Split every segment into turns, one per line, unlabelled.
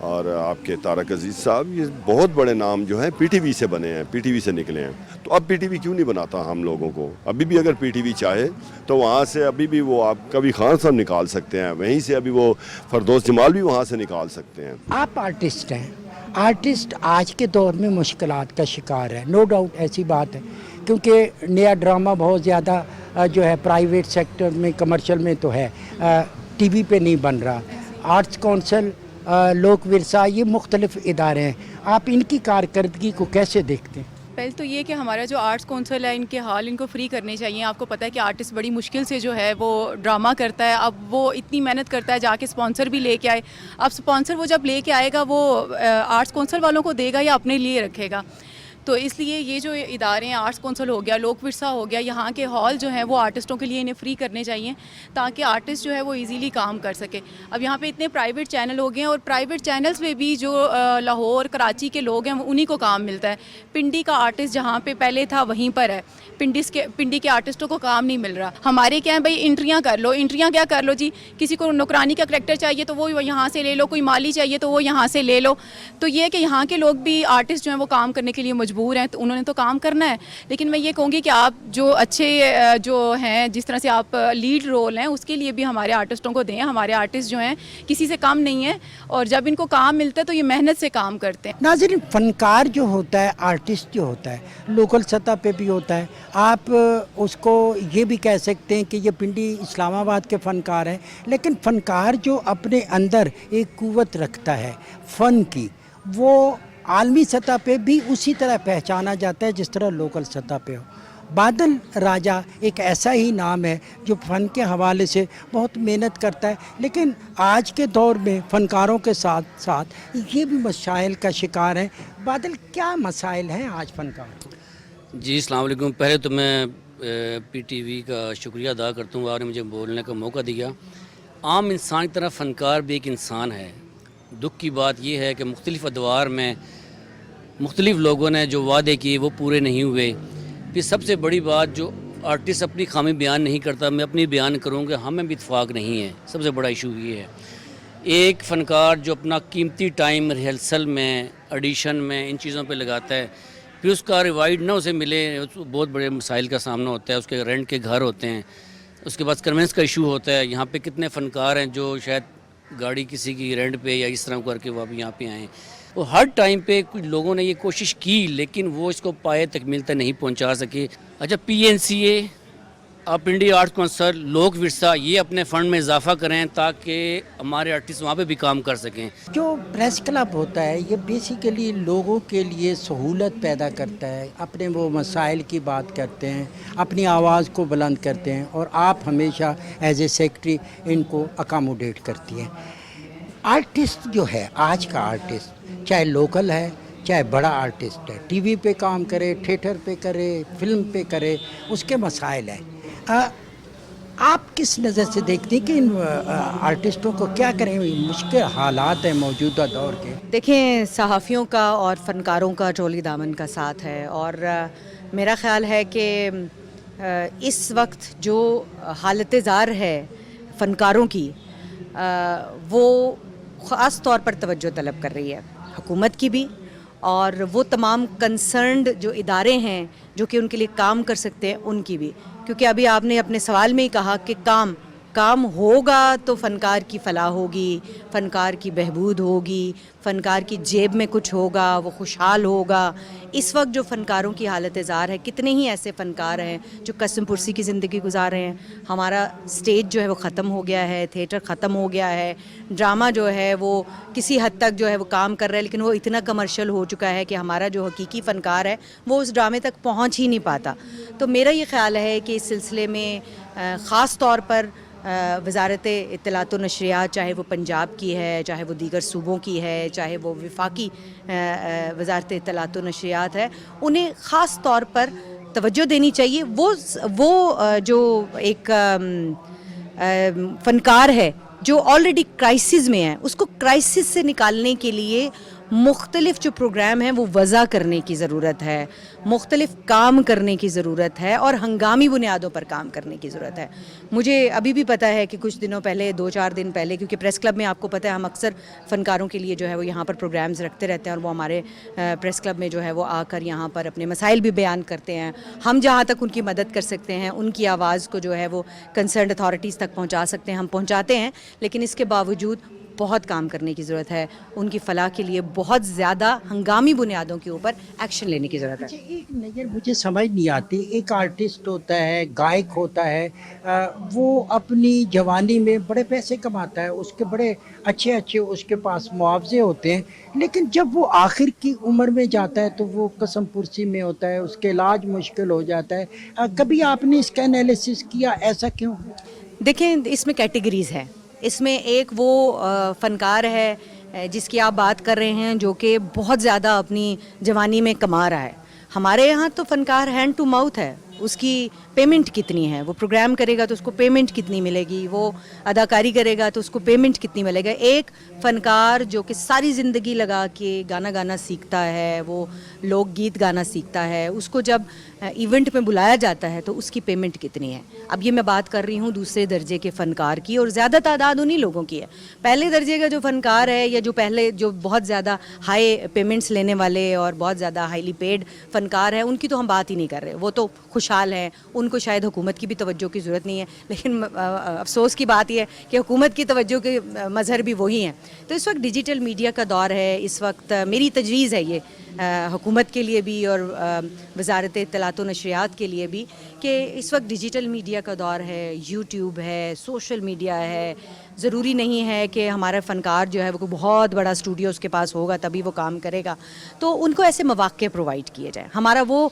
اور آپ کے طارق عزیز صاحب، یہ بہت بڑے نام جو ہیں پی ٹی وی سے بنے ہیں، پی ٹی وی سے نکلے ہیں. تو اب پی ٹی وی کیوں نہیں بناتا ہم لوگوں کو؟ ابھی بھی اگر پی ٹی وی چاہے تو وہاں سے ابھی بھی وہ آپ کبھی خان صاحب نکال سکتے ہیں، وہیں سے ابھی وہ فردوس جمال بھی وہاں سے نکال سکتے ہیں.
آپ آرٹسٹ ہیں، آرٹسٹ آج کے دور میں مشکلات کا شکار ہے، نو ڈاؤٹ ایسی بات ہے، کیونکہ نیا ڈرامہ بہت زیادہ جو ہے پرائیویٹ سیکٹر میں، کمرشل میں تو ہے، ٹی وی پہ نہیں بن رہا. آرٹس کونسل، لوک ورثہ، یہ مختلف ادارے ہیں، آپ ان کی کارکردگی کو کیسے دیکھتے ہیں؟
پہلے تو یہ کہ ہمارا جو آرٹس کونسل ہے، ان کے ہال ان کو فری کرنے چاہیے. آپ کو پتہ ہے کہ آرٹسٹ بڑی مشکل سے جو ہے وہ ڈرامہ کرتا ہے. اب وہ اتنی محنت کرتا ہے، جا کے اسپانسر بھی لے کے آئے. اب اسپانسر وہ جب لے کے آئے گا، وہ آرٹس کونسل والوں کو دے گا یا اپنے لیے رکھے گا؟ تو اس لیے یہ جو ادارے ہیں، آرٹس کونسل ہو گیا، لوک ورثہ ہو گیا، یہاں کے ہال جو ہیں وہ آرٹسٹوں کے لیے انہیں فری کرنے چاہیے تاکہ آرٹسٹ جو ہے وہ ایزیلی کام کر سکے. اب یہاں پہ اتنے پرائیویٹ چینل ہو گئے ہیں، اور پرائیویٹ چینلز میں بھی جو لاہور کراچی کے لوگ ہیں انہی کو کام ملتا ہے. پنڈی کا آرٹسٹ جہاں پہ پہلے تھا وہیں پر ہے، پنڈی کے آرٹسٹوں کو کام نہیں مل رہا. ہمارے کیا ہے بھائی، انٹریاں کر لو، انٹریاں کیا کر لو جی. کسی کو نوکرانی کا کریکٹر چاہیے تو وہ یہاں سے لے لو، کوئی مالی چاہیے تو وہ یہاں سے لے لو. تو یہ ہے کہ یہاں کے لوگ بھی آرٹسٹ جو ہیں وہ کام کرنے کے لیے مجبور ہیں، تو انہوں نے تو کام کرنا ہے. لیکن میں یہ کہوں گی کہ آپ جو اچھے جو ہیں، جس طرح سے آپ لیڈ رول ہیں، اس کے لیے بھی ہمارے آرٹسٹوں کو دیں. ہمارے آرٹسٹ جو ہیں کسی سے کم نہیں ہیں، اور جب ان کو کام ملتا ہے تو یہ محنت سے کام کرتے ہیں.
ناظرین، فنکار جو ہوتا ہے، آرٹسٹ جو ہوتا ہے، لوکل سطح پہ بھی ہوتا ہے. آپ اس کو یہ بھی کہہ سکتے ہیں کہ یہ پنڈی اسلام آباد کے فنکار ہیں، لیکن فنکار جو اپنے اندر ایک قوت رکھتا ہے فن کی، وہ عالمی سطح پہ بھی اسی طرح پہچانا جاتا ہے جس طرح لوکل سطح پہ ہو. بادل راجہ ایک ایسا ہی نام ہے جو فن کے حوالے سے بہت محنت کرتا ہے، لیکن آج کے دور میں فنکاروں کے ساتھ ساتھ یہ بھی مسائل کا شکار ہیں. بادل، کیا مسائل ہیں آج فنکار؟
جی السلام علیکم. پہلے تو میں پی ٹی وی کا شکریہ ادا کرتا ہوں، آپ نے مجھے بولنے کا موقع دیا. عام انسان کی طرح فنکار بھی ایک انسان ہے. دکھ کی بات یہ ہے کہ مختلف ادوار میں مختلف لوگوں نے جو وعدے کیے وہ پورے نہیں ہوئے. پھر سب سے بڑی بات، جو آرٹسٹ اپنی خامی بیان نہیں کرتا، میں اپنی بیان کروں گا، ہمیں بھی اتفاق نہیں ہے. سب سے بڑا ایشو یہ ہے. ایک فنکار جو اپنا قیمتی ٹائم ریہرسل میں، ایڈیشن میں، ان چیزوں پہ لگاتا ہے، پھر اس کا ریوائڈ نہ اسے ملے، بہت بڑے مسائل کا سامنا ہوتا ہے. اس کے رینٹ کے گھر ہوتے ہیں، اس کے بعد کنوینس کا ایشو ہوتا ہے. یہاں پہ کتنے فنکار ہیں جو شاید گاڑی کسی کی رینٹ پہ یا اس طرح کر کے وہ اب یہاں پہ آئیں. وہ ہر ٹائم پہ کچھ لوگوں نے یہ کوشش کی، لیکن وہ اس کو پائے تکمیل تک نہیں پہنچا سکے. اچھا، پی این سی اے، آپ انڈیا آرٹ کونسل، لوک ورثہ، یہ اپنے فنڈ میں اضافہ کریں تاکہ ہمارے آرٹسٹ وہاں پہ بھی کام کر سکیں.
جو پریس کلب ہوتا ہے یہ بیسیکلی لوگوں کے لیے سہولت پیدا کرتا ہے، اپنے وہ مسائل کی بات کرتے ہیں، اپنی آواز کو بلند کرتے ہیں، اور آپ ہمیشہ ایز اے سیکرٹری ان کو اکاموڈیٹ کرتی ہیں. آرٹسٹ جو ہے، آج کا آرٹسٹ، چاہے لوکل ہے چاہے بڑا آرٹسٹ ہے، ٹی وی پہ کام کرے، تھیٹر پہ کرے، فلم پہ کرے، اس کے مسائل ہیں. آپ کس نظر سے دیکھتے ہیں کہ ان آرٹسٹوں کو کیا کریں؟ مشکل حالات ہیں موجودہ دور کے.
دیکھیں، صحافیوں کا اور فنکاروں کا ٹولی دامن کا ساتھ ہے، اور میرا خیال ہے کہ اس وقت جو حالت زار ہے فنکاروں کی، وہ خاص طور پر توجہ طلب کر رہی ہے، حکومت کی بھی، اور وہ تمام کنسرنڈ جو ادارے ہیں جو کہ ان کے لیے کام کر سکتے ہیں ان کی بھی. کیونکہ ابھی آپ نے اپنے سوال میں ہی کہا کہ کام ہوگا تو فنکار کی فلاح ہوگی، فنکار کی بہبود ہوگی، فنکار کی جیب میں کچھ ہوگا، وہ خوشحال ہوگا. اس وقت جو فنکاروں کی حالت زار ہے، کتنے ہی ایسے فنکار ہیں جو قسم پرسی کی زندگی گزار رہے ہیں. ہمارا سٹیج جو ہے وہ ختم ہو گیا ہے، تھیٹر ختم ہو گیا ہے، ڈرامہ جو ہے وہ کسی حد تک جو ہے وہ کام کر رہا ہے، لیکن وہ اتنا کمرشل ہو چکا ہے کہ ہمارا جو حقیقی فنکار ہے وہ اس ڈرامے تک پہنچ ہی نہیں پاتا. تو میرا یہ خیال ہے کہ اس سلسلے میں خاص طور پر وزارت اطلاعات و نشریات، چاہے وہ پنجاب کی ہے، چاہے وہ دیگر صوبوں کی ہے، چاہے وہ وفاقی وزارت اطلاعات و نشریات ہے، انہیں خاص طور پر توجہ دینی چاہیے. وہ جو ایک فنکار ہے جو آلریڈی کرائسس میں ہے، اس کو کرائسس سے نکالنے کے لیے مختلف جو پروگرام ہیں وہ وضع کرنے کی ضرورت ہے, مختلف کام کرنے کی ضرورت ہے اور ہنگامی بنیادوں پر کام کرنے کی ضرورت ہے. مجھے ابھی بھی پتہ ہے کہ کچھ دنوں پہلے, 2-4 دن پہلے, کیونکہ پریس کلب میں آپ کو پتہ ہے ہم اکثر فنکاروں کے لیے جو ہے وہ یہاں پر پروگرامز رکھتے رہتے ہیں, اور وہ ہمارے پریس کلب میں جو ہے وہ آ کر یہاں پر اپنے مسائل بھی بیان کرتے ہیں. ہم جہاں تک ان کی مدد کر سکتے ہیں, ان کی آواز کو جو ہے وہ کنسرنڈ اتھارٹیز تک پہنچا سکتے ہیں, ہم پہنچاتے ہیں. لیکن اس کے باوجود بہت کام کرنے کی ضرورت ہے. ان کی فلاح کے لیے بہت زیادہ ہنگامی بنیادوں کے اوپر ایکشن لینے کی ضرورت ہے.
ایک نظر مجھے سمجھ نہیں آتی, ایک آرٹسٹ ہوتا ہے, گائک ہوتا ہے, وہ اپنی جوانی میں بڑے پیسے کماتا ہے, اس کے بڑے اچھے اس کے پاس معاوضے ہوتے ہیں, لیکن جب وہ آخر کی عمر میں جاتا ہے تو وہ قسم پرسی میں ہوتا ہے, اس کے علاج مشکل ہو جاتا ہے. کبھی آپ نے اس کا انالیسس کیا, ایسا کیوں؟
دیکھیں, اس میں کیٹیگریز ہے. اس میں ایک وہ فنکار ہے جس کی آپ بات کر رہے ہیں جو کہ بہت زیادہ اپنی جوانی میں کما رہا ہے. ہمارے یہاں تو فنکار ہینڈ ٹو ماؤتھ ہے, اس کی پیمنٹ کتنی ہے, وہ پروگرام کرے گا تو اس کو پیمنٹ کتنی ملے گی, وہ اداکاری کرے گا تو اس کو پیمنٹ کتنی ملے گا. ایک فنکار جو کہ ساری زندگی لگا کے گانا سیکھتا ہے, وہ لوک گیت گانا سیکھتا ہے, اس کو جب ایونٹ میں بلایا جاتا ہے تو اس کی پیمنٹ کتنی ہے. اب یہ میں بات کر رہی ہوں دوسرے درجے کے فنکار کی, اور زیادہ تعداد انہی لوگوں کی ہے. پہلے درجے کا جو فنکار ہے, یا جو بہت زیادہ ہائی پیمنٹس لینے والے اور بہت زیادہ ہائیلی پیڈ فنکار ہیں, ان کی تو ہم بات ہی نہیں کر رہے. وہ تو خوشحال ہیں, ان کو شاید حکومت کی بھی توجہ کی ضرورت نہیں ہے. لیکن افسوس کی بات یہ ہے کہ حکومت کی توجہ کے مظہر بھی وہی ہیں. تو اس وقت ڈیجیٹل میڈیا کا دور ہے. اس وقت میری تجویز ہے یہ حکومت کے لیے بھی اور وزارت اطلاعات و نشریات کے لیے بھی, کہ اس وقت ڈیجیٹل میڈیا کا دور ہے, یوٹیوب ہے, سوشل میڈیا ہے. ضروری نہیں ہے کہ ہمارا فنکار جو ہے وہ کوئی بہت بڑا اسٹوڈیو اس کے پاس ہوگا تبھی وہ کام کرے گا. تو ان کو ایسے مواقع پرووائڈ کیے جائیں. ہمارا وہ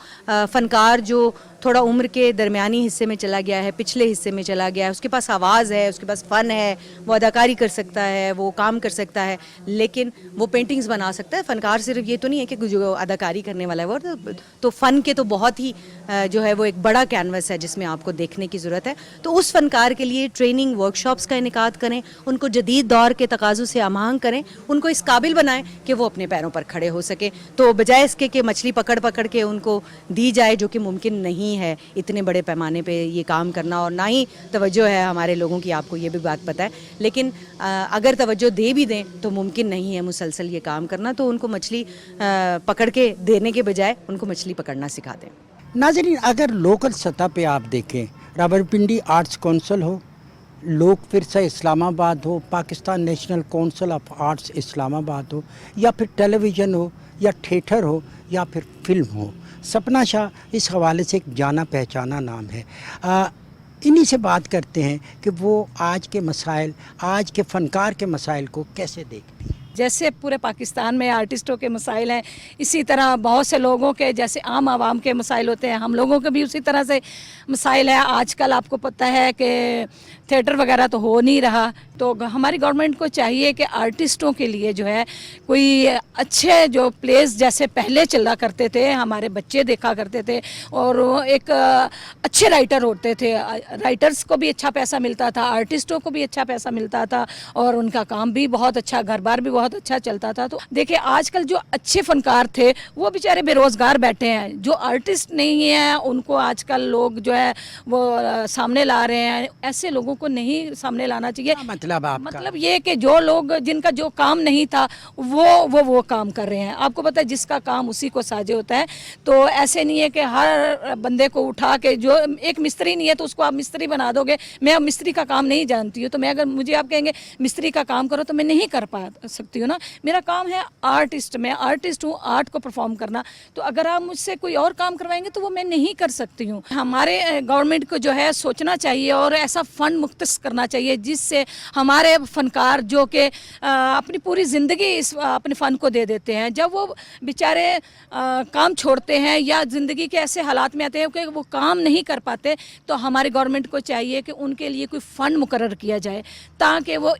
فنکار جو تھوڑا عمر کے درمیانی حصے میں چلا گیا ہے, پچھلے حصے میں چلا گیا ہے, اس کے پاس آواز ہے, اس کے پاس فن ہے, وہ اداکاری کر سکتا ہے, وہ کام کر سکتا ہے, لیکن وہ پینٹنگز بنا سکتا ہے. فنکار صرف یہ تو نہیں ہے کہ جو اداکاری کرنے والا ہے وہ, تو فن کے تو بہت ہی جو ہے وہ ایک بڑا کینوس ہے جس میں آپ کو دیکھنے کی ضرورت ہے. تو اس فنکار کے لیے ٹریننگ ورکشاپس کا انعقاد کریں, ان کو جدید دور کے تقاضوں سے آماہنگ کریں, ان کو اس قابل بنائیں کہ وہ اپنے پیروں پر کھڑے ہو سکیں. تو بجائے اس کے کہ مچھلی پکڑ کے ان کو دی جائے, جو کہ ممکن نہیں ہے اتنے بڑے پیمانے پہ یہ کام کرنا, اور نہ ہی توجہ ہے ہمارے لوگوں کی, آپ کو یہ بھی بات پتہ ہے. لیکن اگر توجہ دے بھی دیں تو ممکن نہیں ہے مسلسل یہ کام کرنا. تو ان کو مچھلی پکڑ کے دینے کے بجائے ان کو مچھلی پکڑنا سکھا دیں.
ناظرین, اگر لوکل سطح پہ آپ دیکھیں, راولپنڈی آرٹس کونسل ہو, لوک ورثہ اسلام آباد ہو, Pakistan national council of arts Islamabad ہو, یا پھر ٹیلی ویژن ہو, یا تھیٹر ہو, یا پھر فلم ہو, سپنا شاہ اس حوالے سے ایک جانا پہچانا نام ہے. انہی سے بات کرتے ہیں کہ وہ آج کے مسائل, آج کے فنکار کے مسائل کو کیسے دیکھتی ہیں.
جیسے پورے پاکستان میں آرٹسٹوں کے مسائل ہیں, اسی طرح بہت سے لوگوں کے جیسے عام عوام کے مسائل ہوتے ہیں, ہم لوگوں کے بھی اسی طرح سے مسائل ہیں. آج کل آپ کو پتہ ہے کہ تھیٹر وغیرہ تو ہو نہیں رہا, تو ہماری گورنمنٹ کو چاہیے کہ آرٹسٹوں کے لیے جو ہے کوئی اچھے جو پلیز جیسے پہلے چلا کرتے تھے, ہمارے بچے دیکھا کرتے تھے, اور ایک اچھے رائٹر ہوتے تھے, رائٹرز کو بھی اچھا پیسہ ملتا تھا, آرٹسٹوں کو بھی اچھا پیسہ ملتا تھا, اور ان کا کام بھی بہت اچھا, گھر بار بھی بہت اچھا چلتا تھا. تو دیکھیں آج کل جو اچھے فنکار تھے وہ بیچارے بے روزگار بیٹھے ہیں. جو آرٹسٹ نہیں ہیں ان کو آج کل لوگ جو ہے وہ سامنے لا رہے ہیں. ایسے لوگوں کو نہیں سامنے لانا چاہیے. مطلب یہ کہ جو لوگ جن کا جو کام نہیں تھا وہ کام کر رہے ہیں. آپ کو پتہ ہے جس کا کام اسی کو ساجے ہوتا ہے. تو ایسے نہیں ہے کہ ہر بندے کو اٹھا کے, جو ایک مستری نہیں ہے تو اس کو آپ مستری بنا دو گے. میں اب مستری کا کام نہیں جانتی ہوں, تو میں اگر مجھے آپ کہیں گے مستری کا کام کرو تو میں نہیں کر پا سکتی ہوں نا. میرا کام ہے آرٹسٹ, میں آرٹسٹ ہوں, آرٹ کو پرفارم کرنا. تو اگر آپ مجھ سے کوئی اور کام کروائیں گے تو وہ میں نہیں کر سکتی ہوں. ہمارے گورنمنٹ کو جو ہے سوچنا چاہیے اور ایسا فنڈ مختص کرنا چاہیے جس سے ہمارے فنکار جو کہ اپنی پوری زندگی اس اپنے فن کو دے دیتے ہیں, جب وہ بیچارے کام چھوڑتے ہیں یا زندگی کے ایسے حالات میں آتے ہیں کہ وہ کام نہیں کر پاتے, تو ہماری گورنمنٹ کو چاہیے کہ ان کے لیے کوئی فنڈ مقرر کیا جائے تاکہ وہ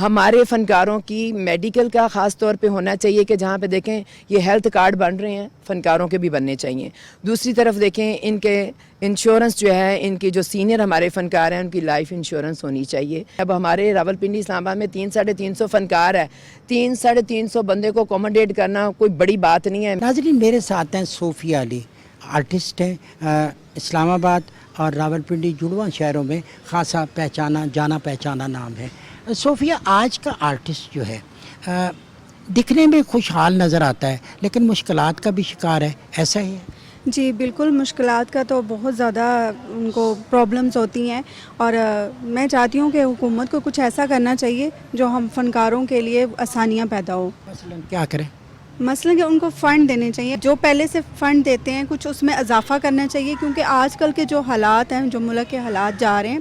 ہمارے فنکاروں کی میڈیکل کا خاص طور پہ ہونا چاہیے کہ جہاں پہ دیکھیں یہ ہیلتھ کارڈ بن رہے ہیں فنکاروں کے بھی بننے چاہیے. دوسری طرف دیکھیں ان کے انشورنس جو ہے ان کی جو سینئر ہمارے فنکار ہیں ان کی لائف انشورنس ہونی چاہیے. اب ہمارے راولپنڈی اسلام آباد میں 300-350 فنکار ہے, 300-350 بندے کو اکوموڈیٹ کرنا کوئی بڑی بات نہیں ہے.
ناظرین میرے ساتھ ہیں صوفیہ علی, آرٹسٹ ہیں, اسلام آباد اور راولپنڈی جڑواں شہروں میں خاصا جانا پہچانا نام ہے. صوفیہ, آج کا آرٹسٹ جو ہے دکھنے میں خوشحال نظر آتا ہے لیکن مشکلات کا بھی شکار ہے, ایسا ہی ہے؟
جی بالکل, مشکلات کا تو بہت زیادہ ان کو پرابلمز ہوتی ہیں, اور میں چاہتی ہوں کہ حکومت کو کچھ ایسا کرنا چاہیے جو ہم فنکاروں کے لیے آسانیاں پیدا ہو.
مثلاً کیا کریں؟
مثلاً کہ ان کو فنڈ دینے چاہیے, جو پہلے سے فنڈ دیتے ہیں کچھ اس میں اضافہ کرنا چاہیے, کیونکہ آج کل کے جو حالات ہیں, جو ملک کے حالات جا رہے ہیں,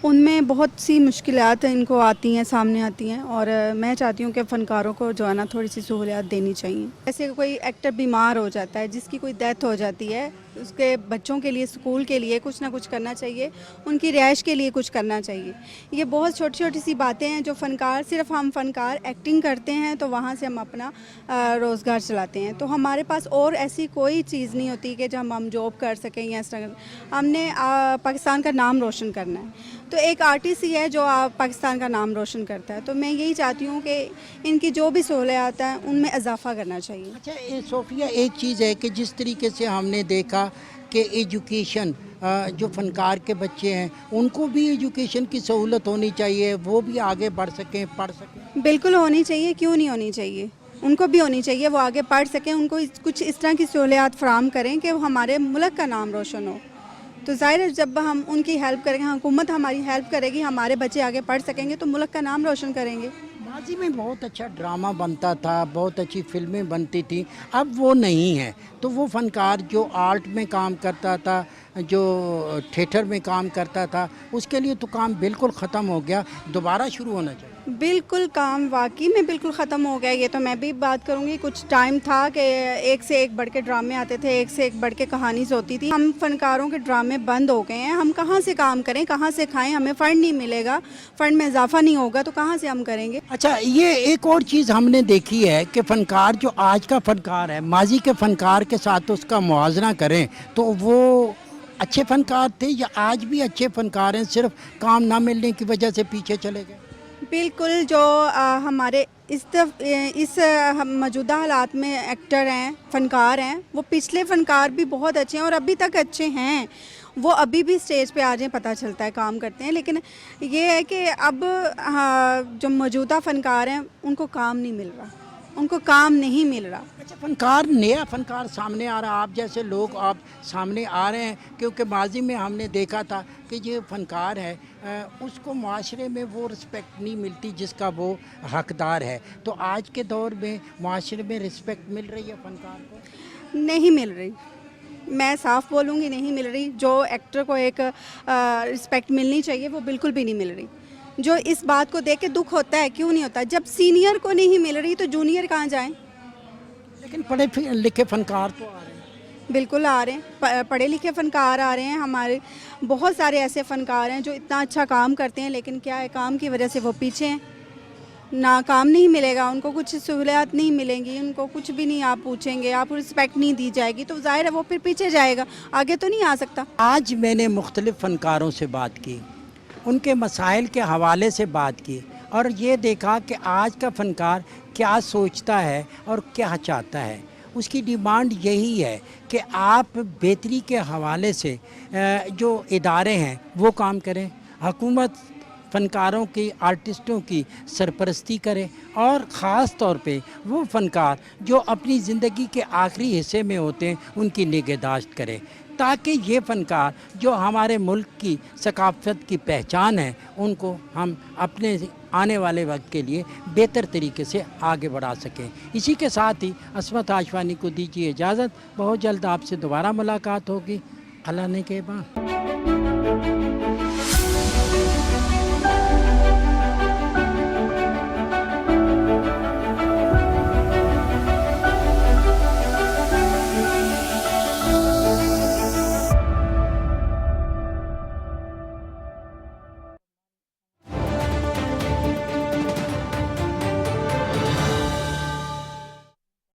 ان میں بہت سی مشکلات ان کو آتی ہیں, سامنے آتی ہیں, اور میں چاہتی ہوں کہ فنکاروں کو جو ہے نا تھوڑی سی سہولیات دینی چاہیے. جیسے کوئی ایکٹر بیمار ہو جاتا ہے, جس کی کوئی ڈیتھ ہو جاتی ہے, اس کے بچوں کے لیے اسکول کے لیے کچھ نہ کچھ کرنا چاہیے, ان کی رہائش کے لیے کچھ کرنا چاہیے. یہ بہت چھوٹی چھوٹی سی باتیں ہیں جو فنکار, صرف ہم فنکار ایکٹنگ کرتے ہیں تو وہاں سے ہم اپنا روزگار چلاتے ہیں, تو ہمارے پاس اور ایسی کوئی چیز نہیں ہوتی کہ جب ہم جاب کر سکیں یا اس طرح. ہم نے پاکستان کا نام روشن کرنا ہے, تو ایک آرٹسٹ ہی ہے جو پاکستان کا نام روشن کرتا ہے. تو میں یہی چاہتی ہوں کہ ان کی جو بھی سہولیات ہیں ان میں اضافہ کرنا چاہیے.
اچھا صوفیہ, ایک چیز ہے کہ جس طریقے سے ہم نے دیکھا کہ ایجوکیشن, جو فنکار کے بچے ہیں ان کو بھی ایجوکیشن کی سہولت ہونی چاہیے, وہ بھی آگے بڑھ سکیں, پڑھ سکیں.
بالکل ہونی چاہیے, کیوں نہیں ہونی چاہیے, ان کو بھی ہونی چاہیے, وہ آگے پڑھ سکیں, ان کو کچھ اس طرح کی سہولیات فراہم کریں کہ ہمارے ملک کا نام روشن ہو. تو ظاہر ہے جب ہم ان کی ہیلپ کریں گے, حکومت ہماری ہیلپ کرے گی, ہمارے بچے آگے پڑھ سکیں گے تو ملک کا نام روشن کریں گے.
ماضی میں بہت اچھا ڈرامہ بنتا تھا, بہت اچھی فلمیں بنتی تھیں, اب وہ نہیں ہے. تو وہ فنکار جو آرٹ میں کام کرتا تھا, جو تھیٹر میں کام کرتا تھا, اس کے لیے تو کام بالکل ختم ہو گیا, دوبارہ شروع ہونا چاہیے.
بالکل کام واقعی میں بالکل ختم ہو گیا. یہ تو میں بھی بات کروں گی, کچھ ٹائم تھا کہ ایک سے ایک بڑھ کے ڈرامے آتے تھے, ایک سے ایک بڑھ کے کہانیز ہوتی تھی. ہم فنکاروں کے ڈرامے بند ہو گئے ہیں, ہم کہاں سے کام کریں, کہاں سے کھائیں, ہمیں فنڈ نہیں ملے گا, فنڈ میں اضافہ نہیں ہوگا تو کہاں سے ہم کریں گے.
اچھا, یہ ایک اور چیز ہم نے دیکھی ہے کہ فنکار جو آج کا فنکار ہے, ماضی کے فنکار کے ساتھ اس کا موازنہ کریں تو وہ اچھے فنکار تھے یا آج بھی اچھے فنکار ہیں, صرف کام نہ ملنے کی وجہ سے پیچھے چلے گئے؟
بالکل, جو ہمارے اس موجودہ حالات میں ایکٹر ہیں, فنکار ہیں, وہ پچھلے فنکار بھی بہت اچھے ہیں اور ابھی تک اچھے ہیں. وہ ابھی بھی سٹیج پہ آ جائیں پتہ چلتا ہے, کام کرتے ہیں. لیکن یہ ہے کہ اب جو موجودہ فنکار ہیں ان کو کام نہیں مل رہا, ان کو کام نہیں مل رہا.
اچھا, فنکار, نیا فنکار سامنے آ رہا, آپ جیسے لوگ آپ سامنے آ رہے ہیں, کیونکہ ماضی میں ہم نے دیکھا تھا کہ یہ فنکار ہے, اس کو معاشرے میں وہ رسپیکٹ نہیں ملتی جس کا وہ حقدار ہے. تو آج کے دور میں معاشرے میں رسپیکٹ مل رہی ہے فنکار کو؟
نہیں مل رہی, میں صاف بولوں گی, نہیں مل رہی. جو ایکٹر کو ایک رسپیکٹ ملنی چاہیے وہ بالکل بھی نہیں مل رہی. جو اس بات کو دیکھ کے دکھ ہوتا ہے, کیوں نہیں ہوتا, جب سینئر کو نہیں مل رہی تو جونیئر کہاں جائیں.
لیکن پڑھے لکھے فنکار تو آ رہے ہیں.
بالکل آ رہے ہیں, پڑھے لکھے فنکار آ رہے ہیں. ہمارے بہت سارے ایسے فنکار ہیں جو اتنا اچھا کام کرتے ہیں, لیکن کیا ہے, کام کی وجہ سے وہ پیچھے ہیں. نہ کام نہیں ملے گا ان کو, کچھ سہولیات نہیں ملیں گی ان کو, کچھ بھی نہیں آپ پوچھیں گے, آپ رسپیکٹ نہیں دی جائے گی, تو ظاہر ہے وہ پھر پیچھے جائے گا, آگے تو نہیں آ سکتا.
آج میں نے مختلف فنکاروں سے بات کی, ان کے مسائل کے حوالے سے بات کی, اور یہ دیکھا کہ آج کا فنکار کیا سوچتا ہے اور کیا چاہتا ہے. اس کی ڈیمانڈ یہی ہے کہ آپ بہتری کے حوالے سے جو ادارے ہیں وہ کام کریں, حکومت فنکاروں کی, آرٹسٹوں کی سرپرستی کرے, اور خاص طور پہ وہ فنکار جو اپنی زندگی کے آخری حصے میں ہوتے ہیں ان کی نگہداشت کرے, تاکہ یہ فنکار جو ہمارے ملک کی ثقافت کی پہچان ہے ان کو ہم اپنے آنے والے وقت کے لیے بہتر طریقے سے آگے بڑھا سکیں. اسی کے ساتھ ہی عصمت آشوانی کو دیجیے اجازت, بہت جلد آپ سے دوبارہ ملاقات ہوگی. اللہ نے کے بعد.